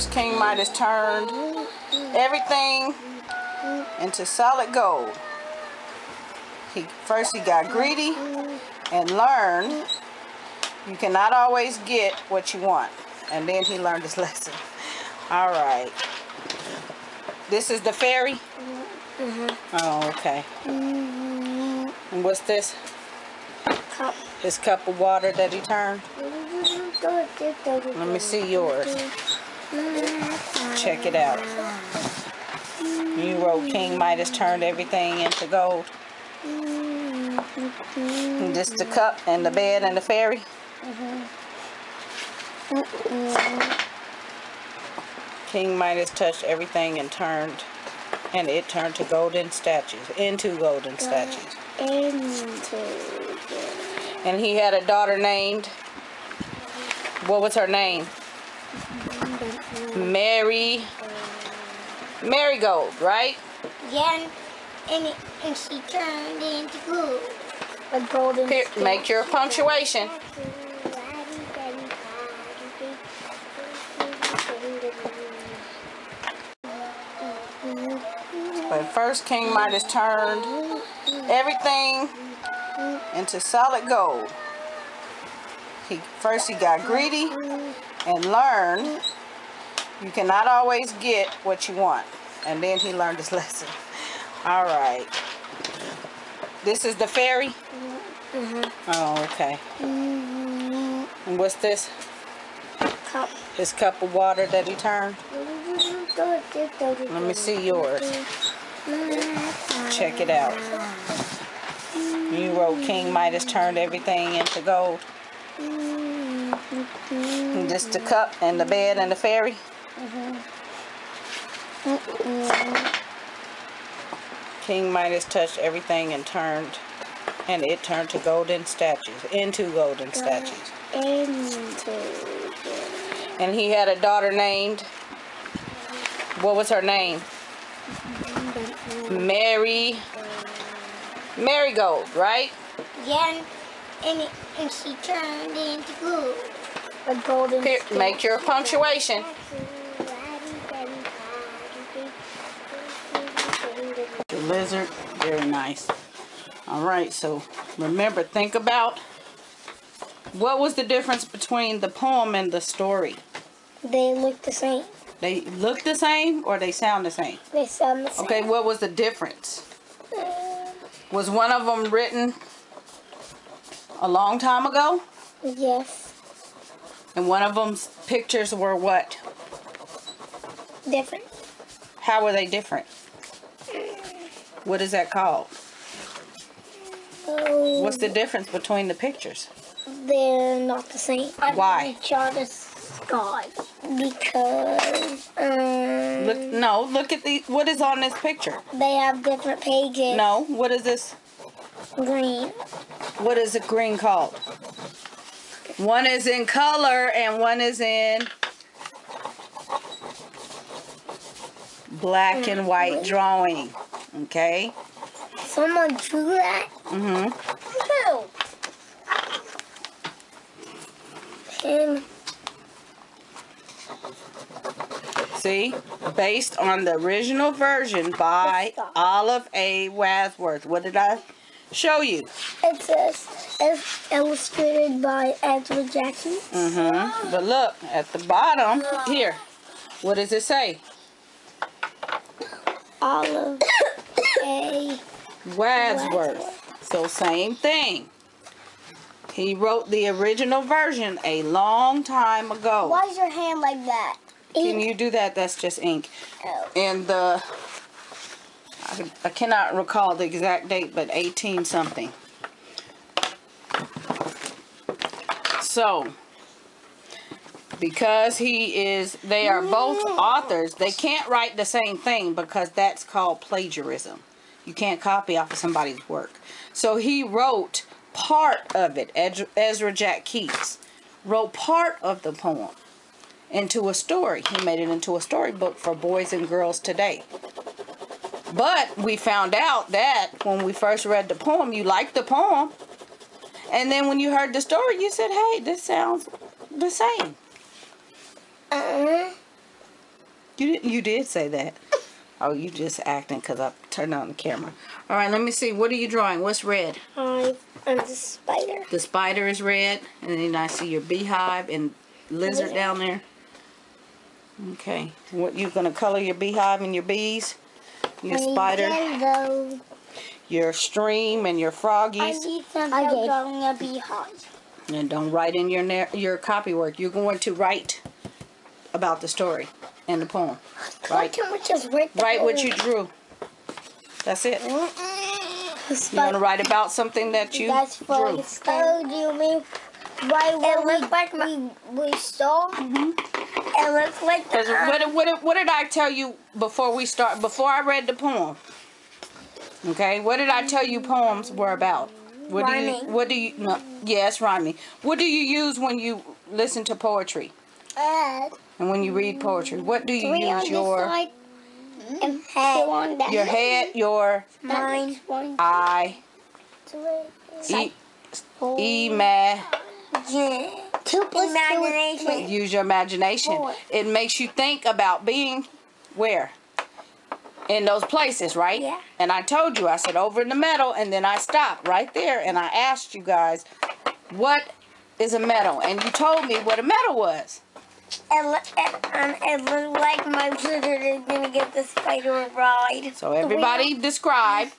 first, King Midas turned everything into solid gold. First he got greedy and learned you cannot always get what you want. And then he learned his lesson. All right. This is the fairy? Oh, okay. And what's this? Cup. His cup of water that he turned? Let me see yours. Check it out. You wrote King Midas turned everything into gold. And this the cup and the bed and the fairy? King Midas touched everything and it turned to golden statues, into golden statues. And he had a daughter named, what was her name? Marigold, right? Yeah, and she turned into gold. A golden. Here, make your punctuation. But first, King Midas turned everything into solid gold. First he got greedy and learned you cannot always get what you want. And then he learned his lesson. All right. This is the fairy? Oh, okay. And what's this? Cup. His cup of water that he turned? Let me see yours. Check it out. You wrote King Midas turned everything into gold. And this the cup and the bed and the fairy? King Midas touched everything and it turned to golden statues, into golden statues. And he had a daughter named, what was her name? Marigold, right? Yeah, and she turned into gold. A golden. Here, make your punctuation. The lizard, very nice. All right, so remember, think about what was the difference between the poem and the story? They look the same. They look the same or they sound the same? They sound the same. Okay, what was the difference? Was one of them written a long time ago? Yes. And one of them's pictures were what? Different. How were they different? What is that called? What's the difference between the pictures? They're not the same. Why? The sky. Because look at the what is on this picture? They have different pages. No, what is this? Green. What is the green called? One is in color and one is in black and white drawing. Okay? Someone drew that? Mm-hmm. Who? See? Based on the original version by Olive A. Wadsworth. What did I show you? It says it's illustrated by Ezra Jackson. Mm-hmm. But look, at the bottom, here. What does it say? Olive A. Wadsworth. So same thing. He wrote the original version a long time ago. Why is your hand like that? Can you do that? That's just ink. Oh. And I cannot recall the exact date, but 18 something. So, because they are both authors, they can't write the same thing because that's called plagiarism. You can't copy off of somebody's work. So he wrote part of it. Ezra Jack Keats wrote part of the poem into a story. He made it into a storybook for boys and girls today. But we found out that when we first read the poem, you liked the poem. And then when you heard the story, you said, hey, this sounds the same. You did say that. Oh, you just acting because I turned on the camera. All right, let me see. What are you drawing? What's red? I'm the spider. The spider is red, and then I see your beehive and lizard down there. Okay. What you gonna color your beehive and your bees? Your spider. Yellow. Your stream and your froggies. I need some help drawing a beehive. And don't write in your copy work. You're going to write about the story and the poem. Right? Write what you drew. That's it. You want to write about something that you drew. Oh, do you mean it looks like we saw? It looks like what did I tell you before we start? Before I read the poem? Okay, what did I tell you poems were about? Rhyming. Yes, rhyming. What do you use when you listen to poetry? And when you read poetry, what do you use? Your head, your head, your mind, eye, imagination. Use your imagination. It makes you think about being where? In those places, right? Yeah. And I told you, I said over in the meadow, and then I stopped right there, and I asked you guys, what is a meadow? And you told me what a meadow was. It looked like my lizard is going to get the spider ride. So everybody describe.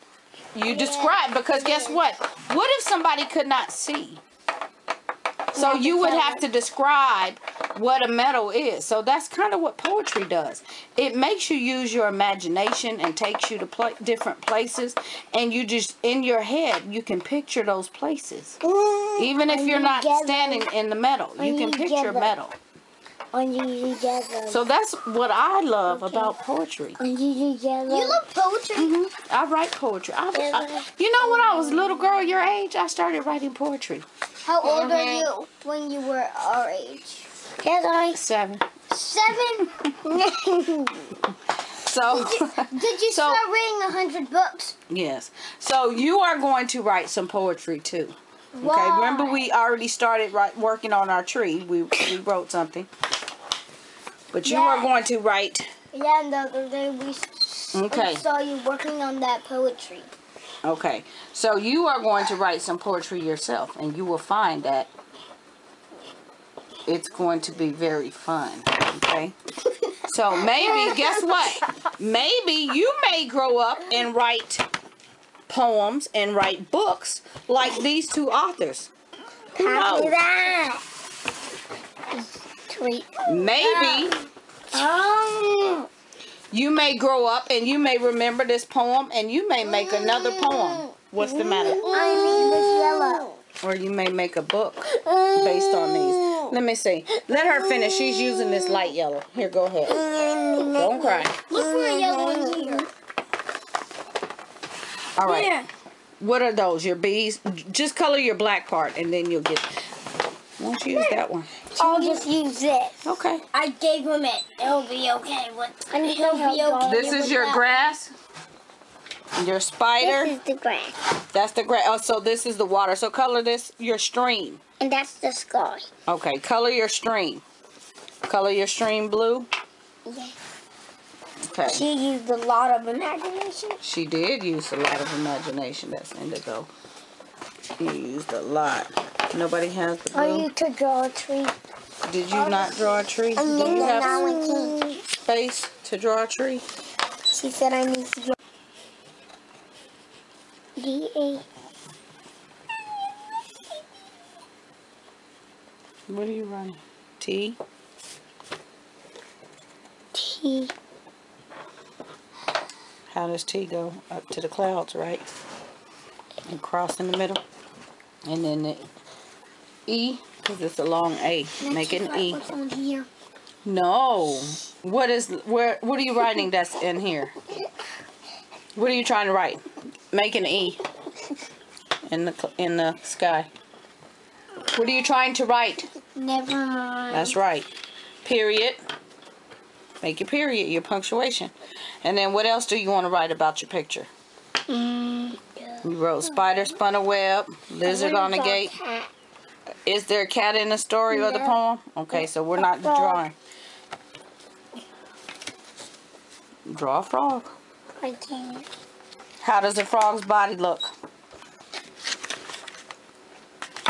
You describe, because guess what? What if somebody could not see? So you would have to describe what a meadow is. So that's kind of what poetry does. It makes you use your imagination and takes you to different places. And you just, in your head, you can picture those places. Even if you're not standing in the meadow, you can picture a meadow. So that's what I love about poetry. You love poetry? I write poetry. You know, when I was a little girl your age, I started writing poetry. How old were you when you were our age? 7. 7? So Did you start reading 100 books? Yes. So you are going to write some poetry too. Okay. Why? Remember, we already started working on our tree. We wrote something. But you are going to write. Yeah, and the other day we saw you working on that poetry. Okay. So you are going to write some poetry yourself, and you will find that it's going to be very fun. Okay. So maybe, guess what? Maybe you may grow up and write poems and write books like these two authors. Who knows? Maybe you may grow up and you may remember this poem and you may make another poem. What's the matter? I need this yellow. Or you may make a book based on these. Let me see. Let her finish. She's using this light yellow. Here, go ahead. Don't cry. Look for a yellow one here. All right. Yeah. What are those? Your bees? Just color your black part and then you'll get... Won't you use that one? I'll just use this. Okay. I gave him it. It'll be okay. He'll be okay. This is your grass? Your spider? This is the grass. That's the grass. Oh, so this is the water. So color this your stream. And that's the sky. Okay, color your stream. Color your stream blue? Yeah. Okay. She used a lot of imagination. She did use a lot of imagination. That's indigo. You used a lot. Nobody has the blue? I need to draw a tree. Did you not draw a tree? Do you have space to draw a tree? She said I need to draw D-A. What are you writing? T? T. How does T go? Up to the clouds, right? And cross in the middle. And then the E, because it's a long A. Make it an E. What's on here? No. What are you writing that's in here? What are you trying to write? Make an E in the sky. What are you trying to write? Never mind. That's right. Period. Make your period, your punctuation. And then what else do you want to write about your picture? You wrote spider spun a web, lizard on the gate. Cat. Is there a cat in the story or the poem? Okay, so we're not drawing. Draw a frog. I can't. How does a frog's body look?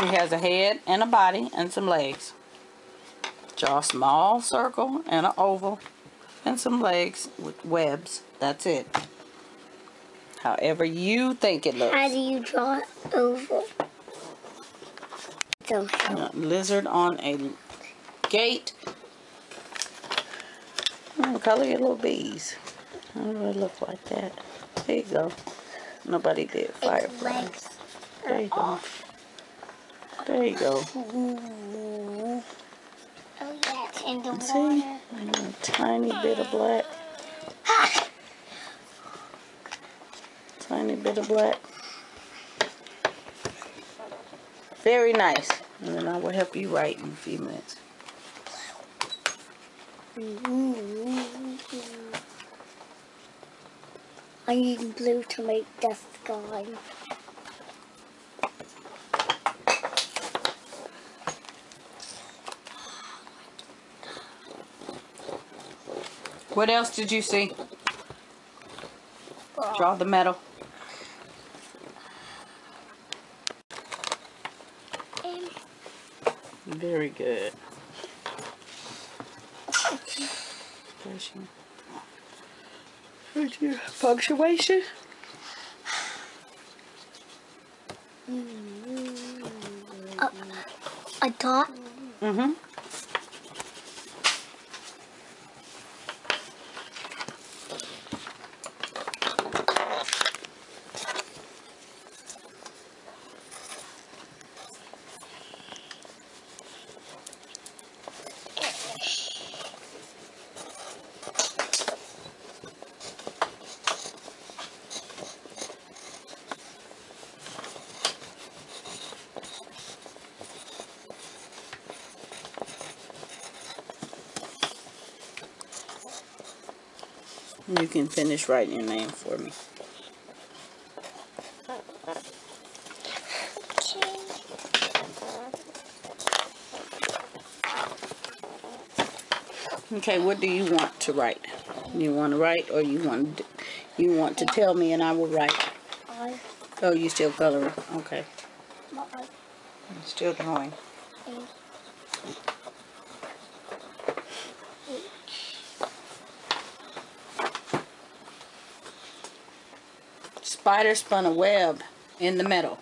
He has a head and a body and some legs. Draw a small circle and an oval and some legs with webs. That's it. However you think it looks. How do you draw it oval? A lizard on a gate. Color your little bees. How do it look like that? There you go. Nobody did firefly. There you go. There you go. Oh, yeah, it's in the water. See? A tiny bit of black. Tiny bit of black. Very nice. And then I will help you write in a few minutes. I need blue to make the sky. What else did you see? Draw the metal. Very good. There's your punctuation. A dot? Mm-hmm. You can finish writing your name for me. Okay, what do you want to write? You want to write, or you want to tell me and I will write? Oh, you still coloring? Okay. I'm still drawing. Spider spun a web in the meadow.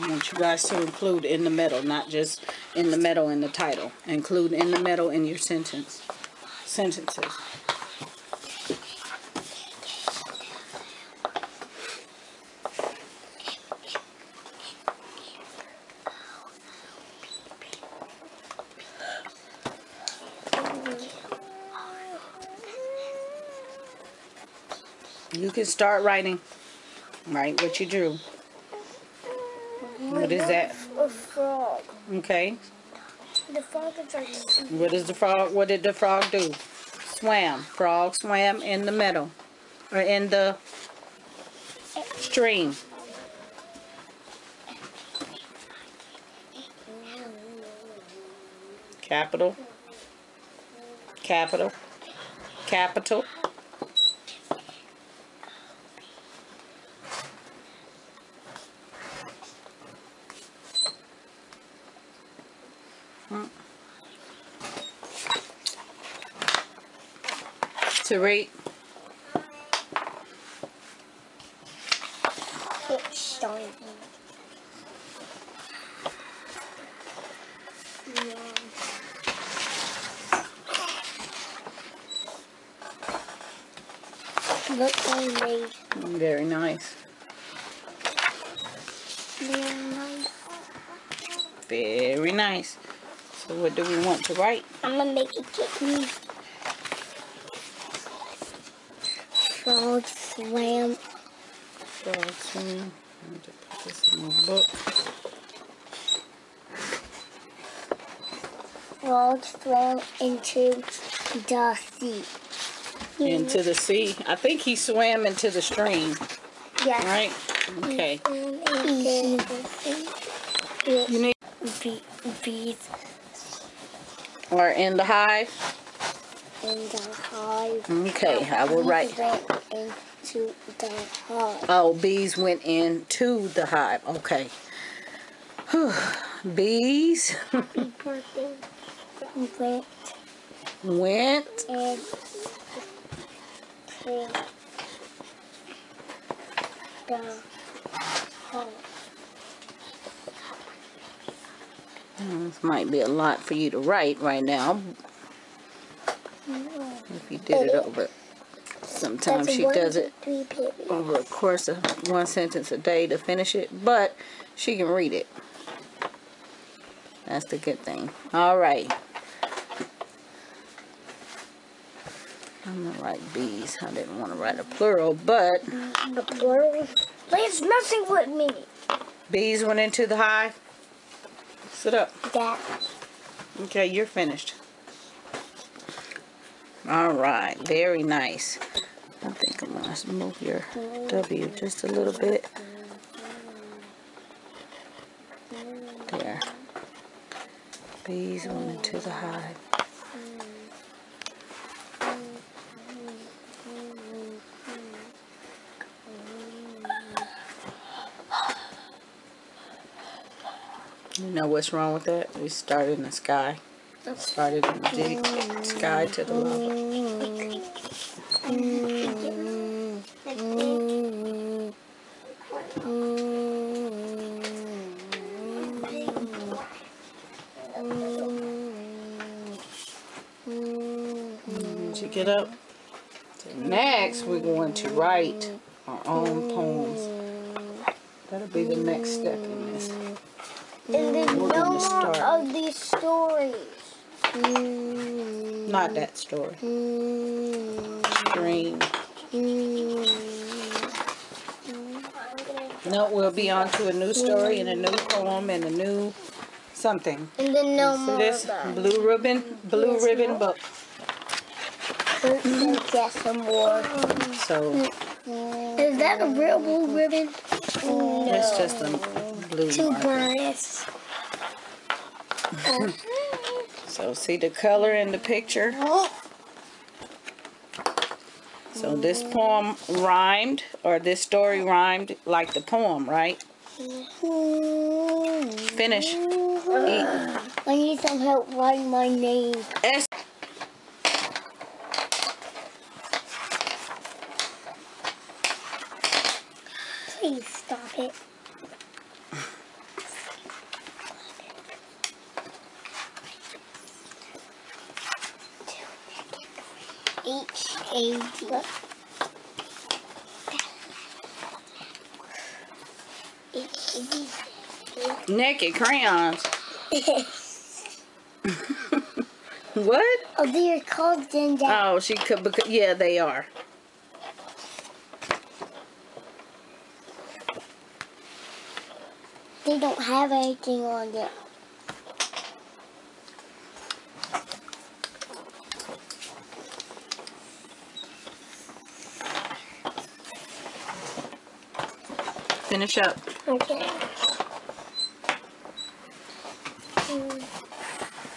I want you guys to include in the meadow, not just in the meadow in the title. Include in the meadow in your sentences. You can start writing. Write what you drew. What is that? A frog. Okay. The frog is like... What did the frog do? Swam. Frog swam in the meadow. Or in the stream. Capital. Capital. Capital. To read. It's shiny. Look what I made. Very nice. Very nice. Very nice. So what do we want to write? I'm gonna make a kitten. Frog swam. Frog swim. I need to put this in my book. Frog swam into the sea. Into the sea. I think he swam into the stream. Yes. Right? Okay. You need bees. Or in the hive. in the hive. Okay, I will write. Went into the hive. Oh, bees went into the hive. Okay. Bees went and to the hive. This might be a lot for you to write right now. If you did it over. Sometimes she does it over a course of 1 sentence a day to finish it, but she can read it. That's the good thing. All right. I'm going to write bees. I didn't want to write a plural, but... A plural? Please, messing with me. Bees went into the hive. Sit up. That. Okay, you're finished. All right. Very nice. I think I'm going to move your W just a little bit. There. Bees went into the hive. You know what's wrong with that? We started in the sky. Started in the deep sky to the lava. Did you get up? So next, we're going to write our own poems. That'll be the next step in this. And there's no more of these stories. Not that story. Dream. No, we'll be on to a new story and a new poem and a new something. And then no See more this of that. blue ribbon book. Get some more. So Is that a real blue ribbon? No. it's just a blue Too marker. biased. So see the color in the picture. So this poem rhymed, or this story rhymed like the poem, right? Finish. E. I need some help writing my name. S. Please stop it. H-A-D. H-A-D. Naked crayons. What? Oh, they're called Ginger. Oh, she could. Because, yeah, they are. They don't have anything on it. Finish up. Okay.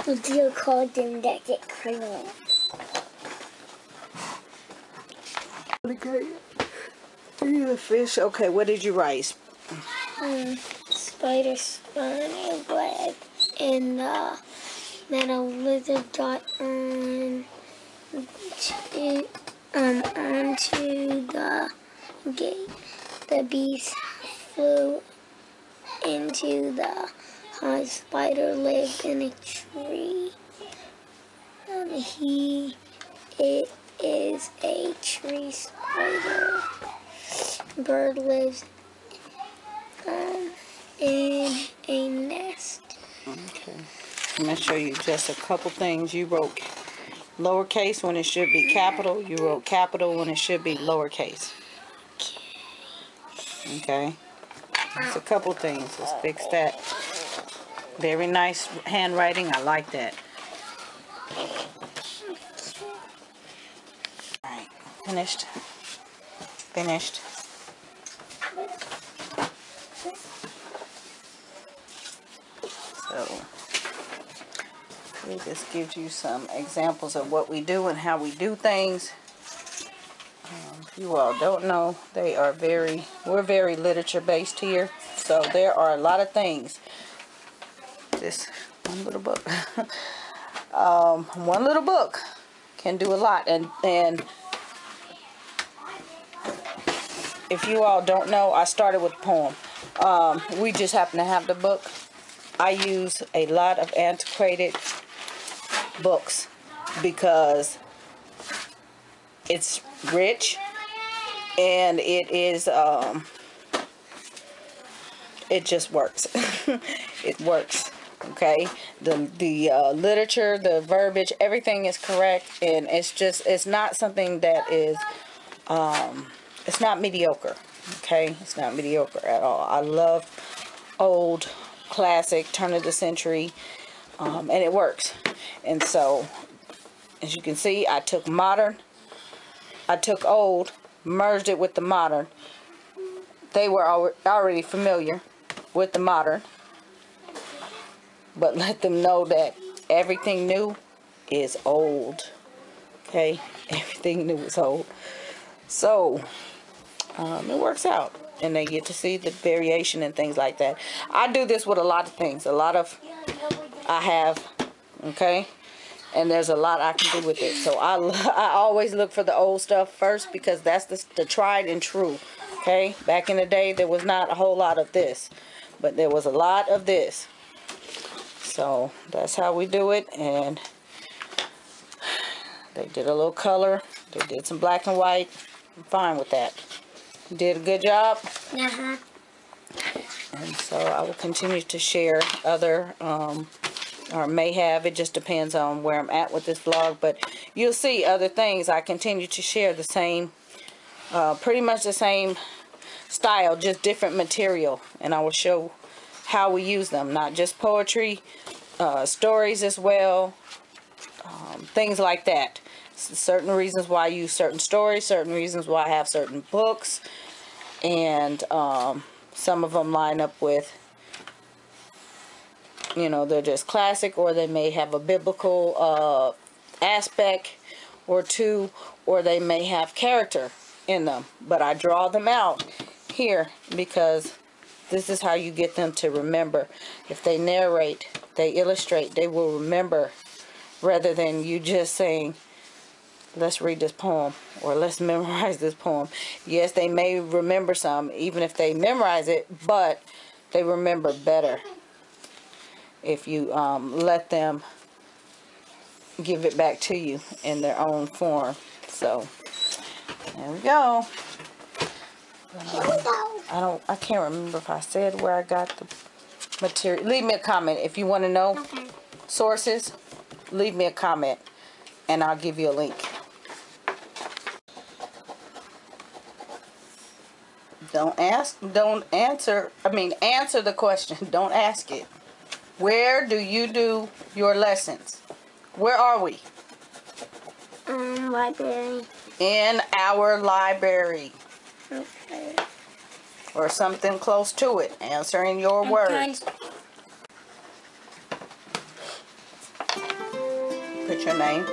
They're called them that get crayon. Okay. Yeah, fish. Okay, what did you write? Spider spine web and metal lizard got onto the gate. The beast flew into the hive. Spider lived in a tree. It is a tree spider. Bird lives in a nest. Okay. I'm going to show you just a couple things. You wrote lowercase when it should be capital. You wrote capital when it should be lowercase. Okay. Just a couple things. Let's fix that. Very nice handwriting. I like that. Alright. Finished. Finished. So, This gives you some examples of what we do and how we do things. If you all don't know, we're very literature based here. So there are a lot of things. This one little book. One little book can do a lot. And if you all don't know, I started with a poem. We just happen to have the book. I use a lot of antiquated books because it's rich and it is it just works. It works. Okay, the literature, the verbiage, everything is correct, and it's not something that is it's not mediocre. Okay, it's not mediocre at all. I love old classic turn of the century, and it works. And so as you can see, I took old, merged it with the modern. They were already familiar with the modern, but let them know that everything new is old. Okay, everything new is old. So it works out, and they get to see the variation and things like that. I do this with a lot of things. I have, okay, and there's a lot I can do with it. So I always look for the old stuff first because that's the tried and true. Okay, back in the day there was not a whole lot of this, but there was a lot of this. So that's how we do it. And they did a little color. They did some black and white. I'm fine with that. Did a good job. Uh-huh. And so I will continue to share other, or may have, it just depends on where I'm at with this vlog, but you'll see other things. I continue to share the same, pretty much the same style, just different material, and I will show how we use them, not just poetry, stories as well, things like that. Certain reasons why I use certain stories, certain reasons why I have certain books, and some of them line up with, you know, they're just classic, or they may have a biblical aspect or two, or they may have character in them, but I draw them out here because this is how you get them to remember. If they narrate, they illustrate, they will remember, rather than you just saying, let's read this poem or let's memorize this poem. Yes, they may remember some, even if they memorize it, but they remember better if you let them give it back to you in their own form. So there we go. I can't remember if I said where I got the material. Leave me a comment if you want to know sources. Leave me a comment and I'll give you a link. Answer the question. Don't ask it. Where do you do your lessons? Where are we? Library. In our library. Okay. Or something close to it. Answering your words. Put your name.